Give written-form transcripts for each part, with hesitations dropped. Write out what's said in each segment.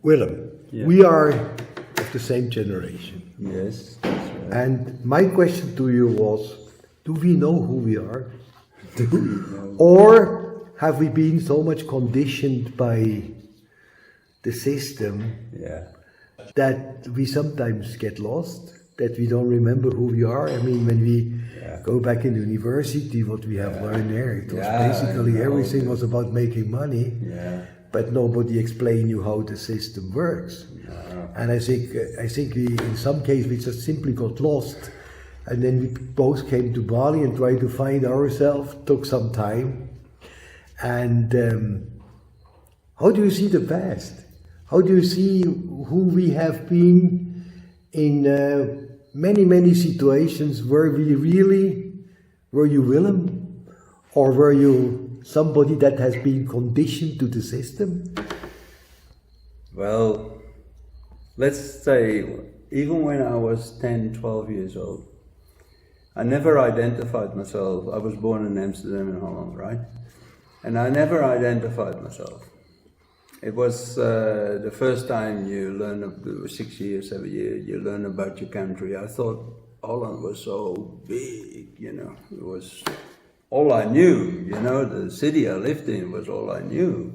Willem, Yeah. we are of the same generation. Yes, that's right. And my question to you was, do we know who we are? Do we know? Or have we been so much conditioned by the system Yeah. that we sometimes get lost, that we don't remember who we are? I mean, when we go back in university, what we have learned there, it was basically everything was about making money, but nobody explained you how the system works. And I think we, in some cases, we just simply got lost. And then we both came to Bali and tried to find ourselves, took some time. And how do you see the past? How do you see who we have been in many situations? Were you Willem? Or were you somebody that has been conditioned to the system? Well, let's say, even when I was 10, 12 years old, I never identified myself. I was born in Amsterdam in Holland, right? And I never identified myself. It was the first time you learn, 6 years, 7 years, you learn about your country. I thought Holland was so big, you know. It was all I knew, you know. The city I lived in was all I knew.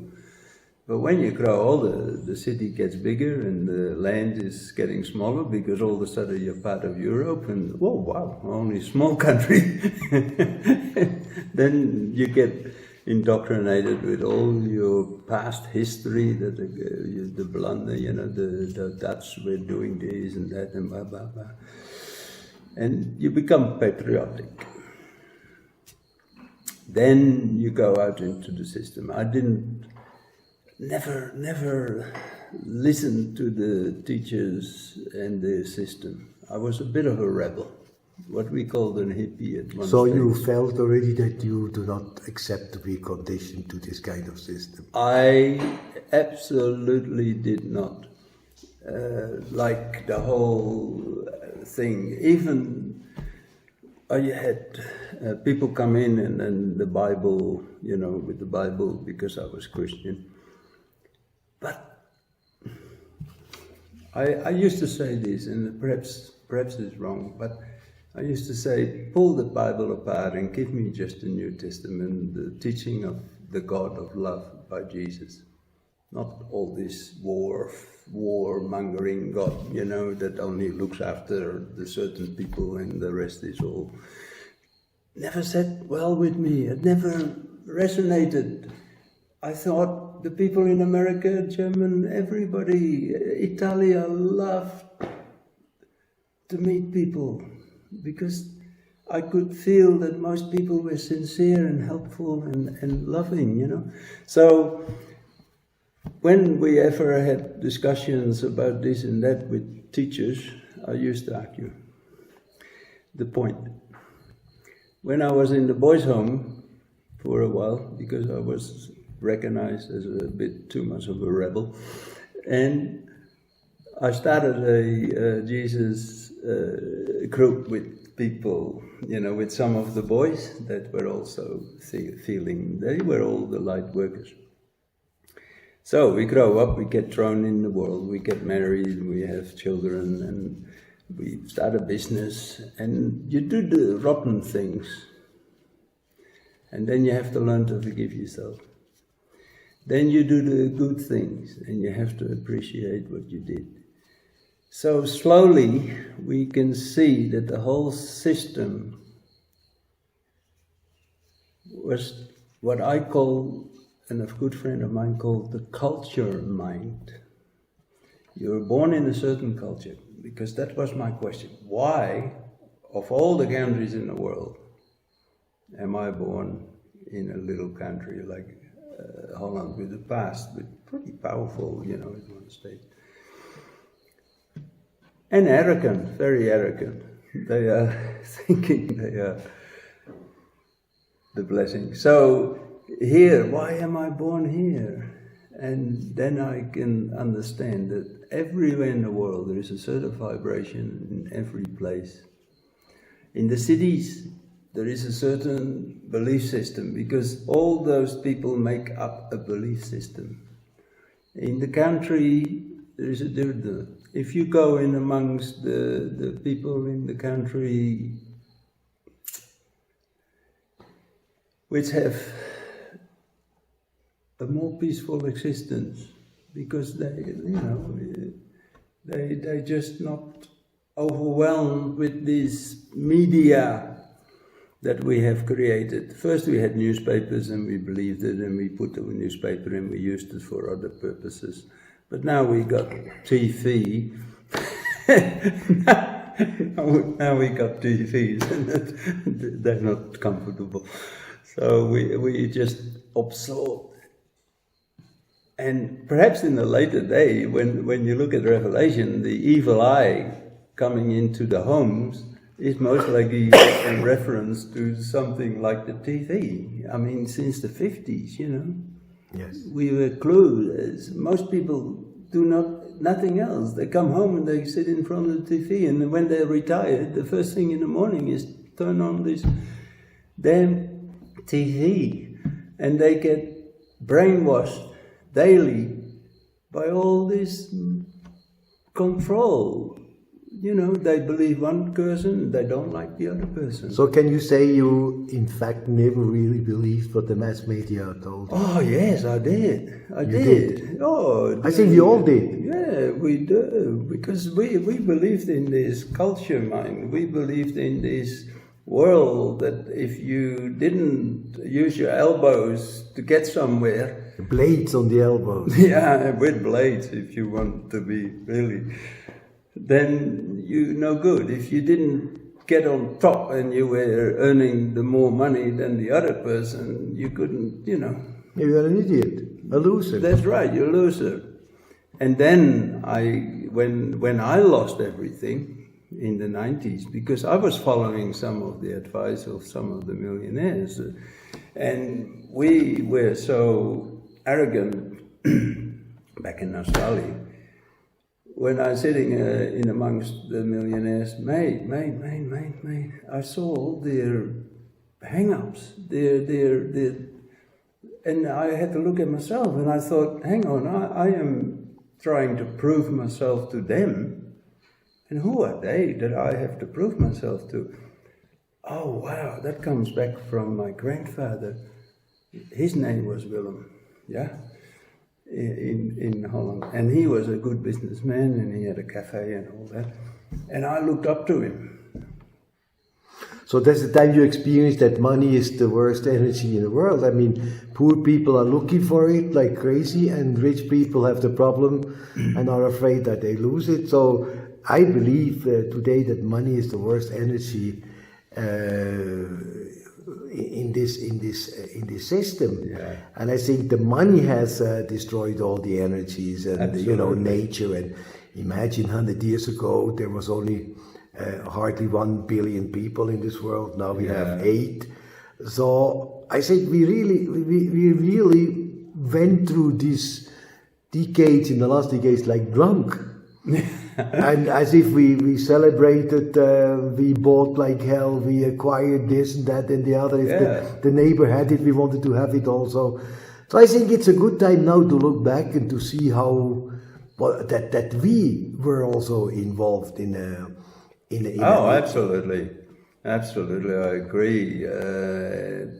But when you grow older, the city gets bigger and the land is getting smaller because all of a sudden you're part of Europe and, oh wow, only a small country. Then you get indoctrinated with all your past history, that the blunder, you know, the Dutch were doing this and that and blah, blah, blah. And you become patriotic. Then you go out into the system. I never listened to the teachers and the system. I was a bit of a rebel, what we called an hippie at one So stage. you felt already that you do not accept to be conditioned to this kind of system? I absolutely did not. Like the whole thing, even you had people come in and the Bible, you know, with the Bible, because I was Christian. But I used to say this, and perhaps it's wrong, but I used to say, pull the Bible apart and give me just the New Testament, the teaching of the God of love by Jesus. Not all this war-mongering God, you know, that only looks after the certain people and the rest is all. Never sat well with me. It never resonated. I thought the people in America, German, everybody, Italia, loved to meet people because I could feel that most people were sincere and helpful and loving, you know. So when we ever had discussions about this and that with teachers, I used to argue the point. When I was in the boys' home for a while, because I was recognized as a bit too much of a rebel, and I started a Jesus group with people, you know, with some of the boys that were also feeling, they were all the light workers. So we grow up, we get thrown in the world, we get married, we have children, and we start a business, and you do the rotten things. And then you have to learn to forgive yourself. Then you do the good things, and you have to appreciate what you did. So slowly, we can see that the whole system was what I call, and a good friend of mine called, the culture mind. You were born in a certain culture, because that was my question. Why, of all the countries in the world, am I born in a little country like Holland with a past, with pretty powerful, you know, at one stage. And arrogant, very arrogant. They are thinking they are the blessing. So here, why am I born here? And then I can understand that everywhere in the world there is a certain vibration in every place. In the cities, there is a certain belief system, because all those people make up a belief system. In the country, there is a difference. If you go in amongst the people in the country which have a more peaceful existence, because they're just not overwhelmed with these media that we have created. First we had newspapers and we believed it and we put the newspaper and we used it for other purposes. But now we got TV. Now we got TVs and they're not comfortable. So we just absorb. And perhaps in a later day, when you look at Revelation, the evil eye coming into the homes is most likely in reference to something like the TV. I mean, since the 50s, Yes. we were clueless. Most people do nothing else. They come home and they sit in front of the TV, and when they're retired, the first thing in the morning is turn on this damn TV, and they get brainwashed daily by all this control. They believe one person, they don't like the other person. So can you say you, in fact, never really believed what the mass media told you? Oh yes, I did. I You did. did? Oh, I think we all did. Yeah, we do, because we believed in this culture mind. We believed in this world that if you didn't use your elbows to get somewhere, Blades on the elbows. yeah, with blades, if you want to be really, then you're no good. If you didn't get on top and you were earning the more money than the other person, you couldn't, You're an idiot, a loser. That's right, you're a loser. And then when I lost everything in the 90s, because I was following some of the advice of some of the millionaires, and we were so arrogant back in Australia. When I was sitting in amongst the millionaires, mate, I saw all their hang-ups, and I had to look at myself, and I thought, hang on, I am trying to prove myself to them, and who are they that I have to prove myself to? Oh wow, that comes back from my grandfather. His name was Willem, yeah? In Holland, and he was a good businessman, and he had a cafe and all that, and I looked up to him. So that's the time you experience that money is the worst energy in the world. I mean, poor people are looking for it like crazy, and rich people have the problem and are afraid that they lose it. So I believe today that money is the worst energy in this system. Yeah. And I think the money has destroyed all the energies and nature. And imagine 100 years ago there was only hardly 1 billion people in this world. Now we have 8. So I think we really went through these decades, in the last decades, like drunk. And as if we celebrated, we bought like hell, we acquired this and that and the other. If the neighbor had it, we wanted to have it also. So I think it's a good time now to look back and to see how that we were also involved in Absolutely, I agree.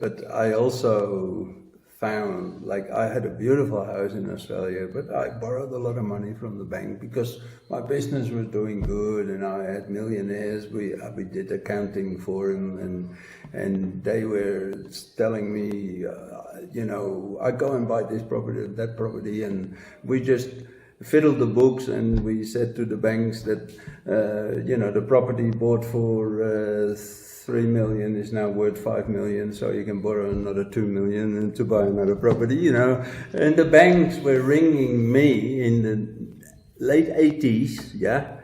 But I also found, like, I had a beautiful house in Australia, but I borrowed a lot of money from the bank because my business was doing good, and I had millionaires. We did accounting for them, and they were telling me, I go and buy this property, that property, and we just fiddled the books, and we said to the banks that the property bought for 3 million is now worth 5 million, so you can borrow another 2 million and to buy another property, And the banks were ringing me in the late 80s, yeah?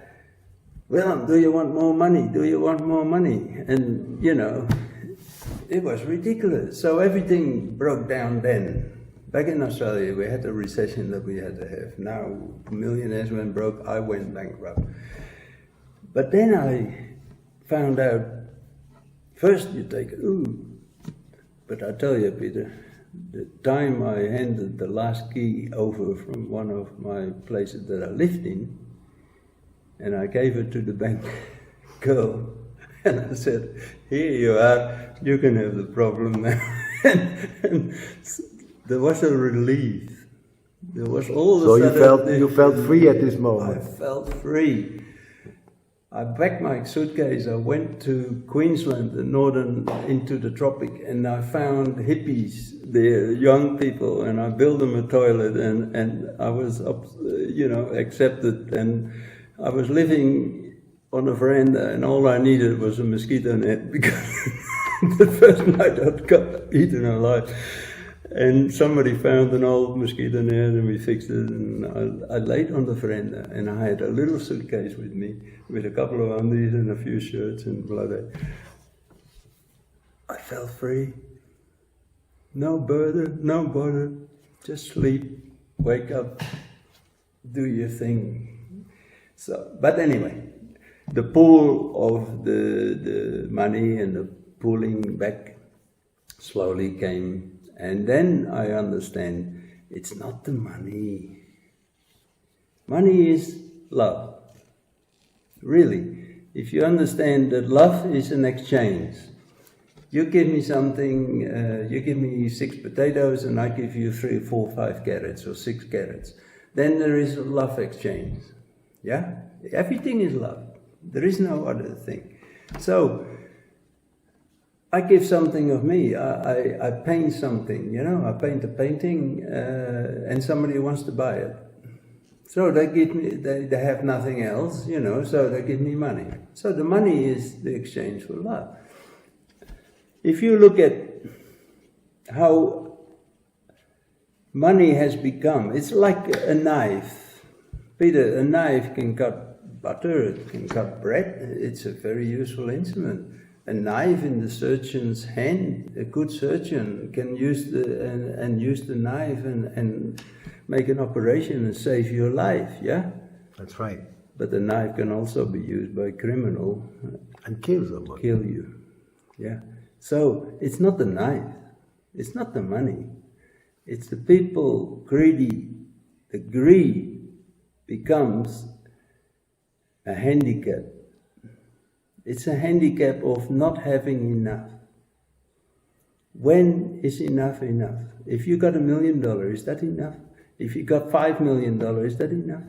Willem, do you want more money? Do you want more money? And, it was ridiculous. So everything broke down then. Back in Australia, we had a recession that we had to have. Now, millionaires went broke, I went bankrupt. But then I found out, first you take, but I tell you, Peter, the time I handed the last key over from one of my places that I lived in, and I gave it to the bank girl, and I said, "Here you are, you can have the problem now." and there was a relief. There was all So the sudden... you felt free at this I moment. felt free. I packed my suitcase, I went to Queensland, the northern, into the tropic, and I found hippies there, young people, and I built them a toilet, and I was, accepted, and I was living on a veranda, and all I needed was a mosquito net, because the first night I'd got eaten alive. And somebody found an old mosquito net and we fixed it, and I laid on the veranda, and I had a little suitcase with me with a couple of undies and a few shirts and blah blah. I felt free. No burden, no bother, just sleep, wake up, do your thing. So, but anyway, the pull of the money and the pulling back slowly came. And then I understand it's not the money. Money is love. Really. If you understand that love is an exchange. You give me something, you give me 6 potatoes and I give you 3, 4, 5 carrots or 6 carrots. Then there is a love exchange. Yeah? Everything is love. There is no other thing. So, I give something of me. I paint something, I paint a painting, and somebody wants to buy it. So they give me, they have nothing else, so they give me money. So the money is the exchange for love. If you look at how money has become, it's like a knife. Peter, a knife can cut butter, it can cut bread. It's a very useful instrument. A knife in the surgeon's hand, a good surgeon can use the knife and make an operation and save your life, yeah? That's right. But the knife can also be used by a criminal. And kill someone. Kill you, yeah? So, it's not the knife, it's not the money, it's the people greedy. The greed becomes a handicap. It's a handicap of not having enough. When is enough enough? If you got $1 million, is that enough? If you got $5 million, is that enough?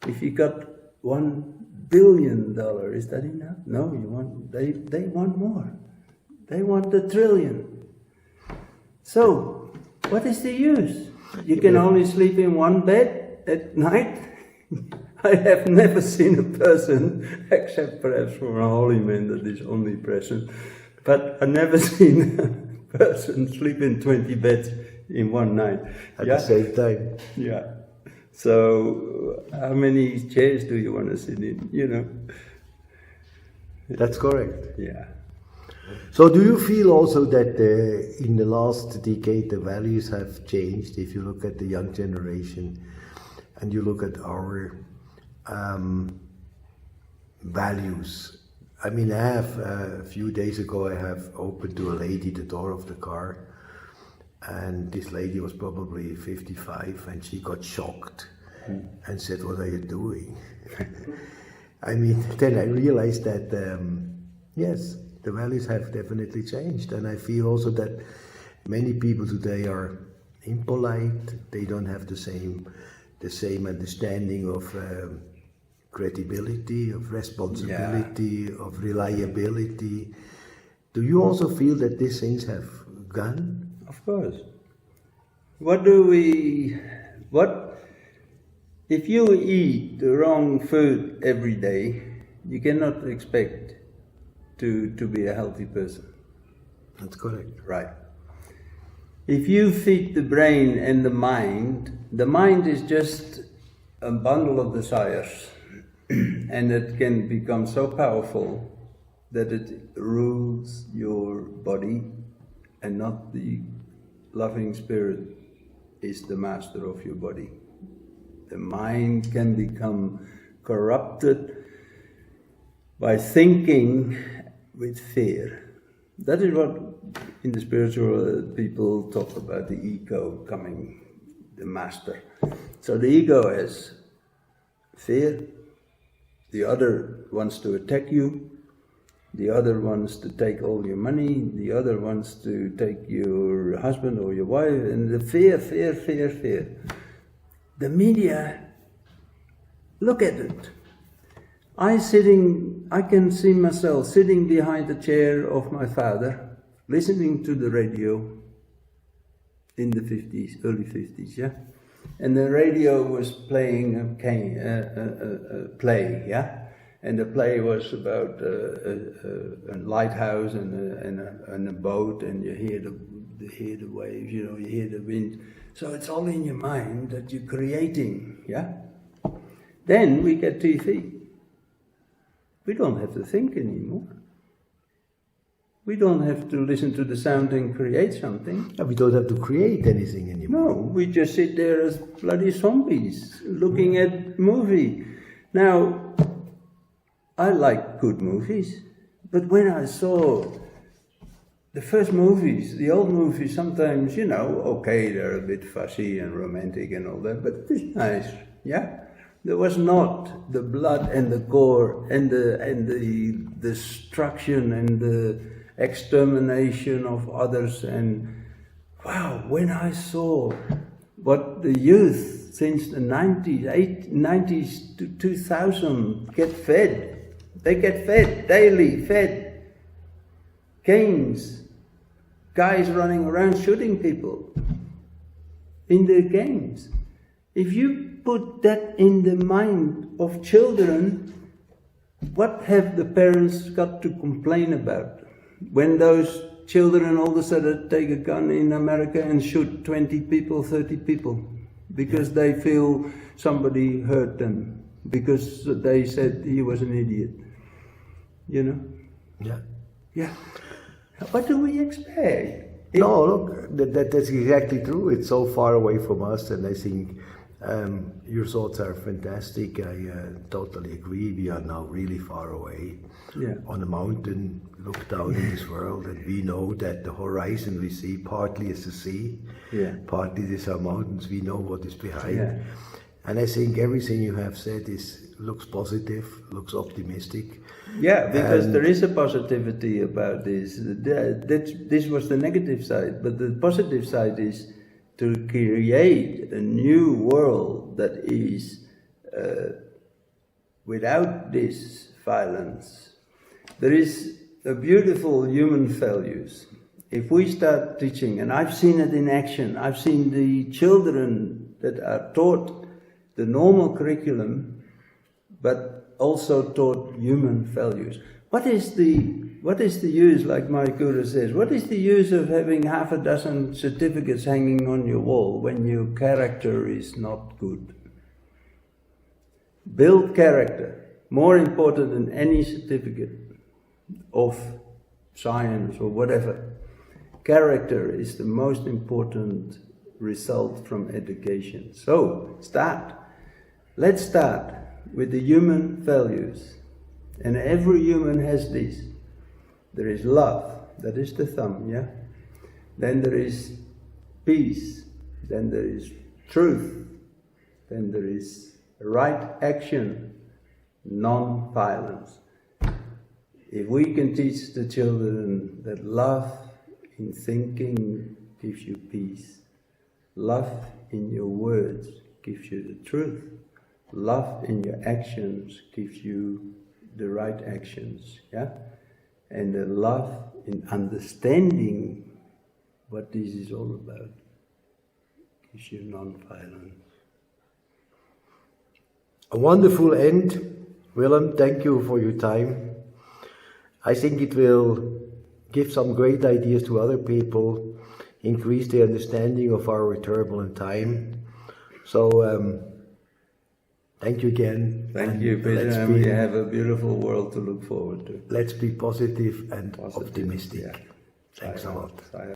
If you got $1 billion, is that enough? No, they want more. They want $1 trillion. So, what is the use? You can only sleep in one bed at night. I have never seen a person, except perhaps from a holy man that is omnipresent, but I've never seen a person sleep in 20 beds in one night. At the same time. Yeah. So, how many chairs do you want to sit in, That's correct. Yeah. So do you feel also that in the last decade the values have changed? If you look at the young generation and you look at our values. I mean, I have, a few days ago, I have opened to a lady the door of the car, and this lady was probably 55, and she got shocked and said, "What are you doing?" I mean, then I realized that, yes, the values have definitely changed, and I feel also that many people today are impolite, they don't have the same understanding of credibility, of responsibility, of reliability. Do you also feel that these things have gone? Of course. If you eat the wrong food every day, you cannot expect to be a healthy person. That's correct. Right. If you feed the brain and the mind is just a bundle of desires, and it can become so powerful that it rules your body, and not the loving spirit is the master of your body. The mind can become corrupted by thinking with fear. That is what in the spiritual people talk about, the ego coming, the master. So the ego has fear, the other wants to attack you, the other wants to take all your money, the other wants to take your husband or your wife, and the fear. The media, look at it. I can see myself sitting behind the chair of my father, listening to the radio in the 50s, early 50s, yeah? And the radio was playing a play, yeah? And the play was about a lighthouse and a boat, and you hear the waves, you hear the wind. So it's all in your mind that you're creating, yeah? Then we get TV. We don't have to think anymore. We don't have to listen to the sound and create something. We don't have to create anything anymore. No, we just sit there as bloody zombies, looking at movie. Now, I like good movies, but when I saw the first movies, the old movies, sometimes, okay, they're a bit fussy and romantic and all that, but it's nice, yeah? There was not the blood and the gore and the destruction and the extermination of others. And wow, when I saw what the youth since the 90s to 2000 get fed, they get fed, daily fed. Games, guys running around shooting people in their games. If you put that in the mind of children, what have the parents got to complain about? When those children all of a sudden take a gun in America and shoot 20 people, 30 people, because they feel somebody hurt them, because they said he was an idiot. Yeah. Yeah. What do we expect? No, look, that's exactly true. It's so far away from us, and I think your thoughts are fantastic. I totally agree. We are now really far away on a mountain, look down in this world, and we know that the horizon we see partly is the sea, partly these are mountains. We know what is behind. And I think everything you have said looks positive, looks optimistic. Yeah, because there is a positivity about this. This was the negative side, but the positive side is to create a new world that is without this violence. There is a beautiful human values. If we start teaching, and I've seen it in action, I've seen the children that are taught the normal curriculum, but also taught human values. What is the use, like my guru says, what is the use of having half a dozen certificates hanging on your wall when your character is not good? Build character, more important than any certificate of science or whatever. Character is the most important result from education. So, let's start with the human values. And every human has this. There is love, that is the thumb, yeah? Then there is peace, then there is truth, then there is right action, non-violence. If we can teach the children that love in thinking gives you peace, love in your words gives you the truth, love in your actions gives you the right actions, yeah? And the love in understanding what this is all about gives you non-violence. A wonderful end. Willem, thank you for your time. I think it will give some great ideas to other people, increase their understanding of our turbulent time. So, thank you again. Thank you, Peter, and we have a beautiful world to look forward to. Let's be positive and optimistic. Yeah. Thanks a lot.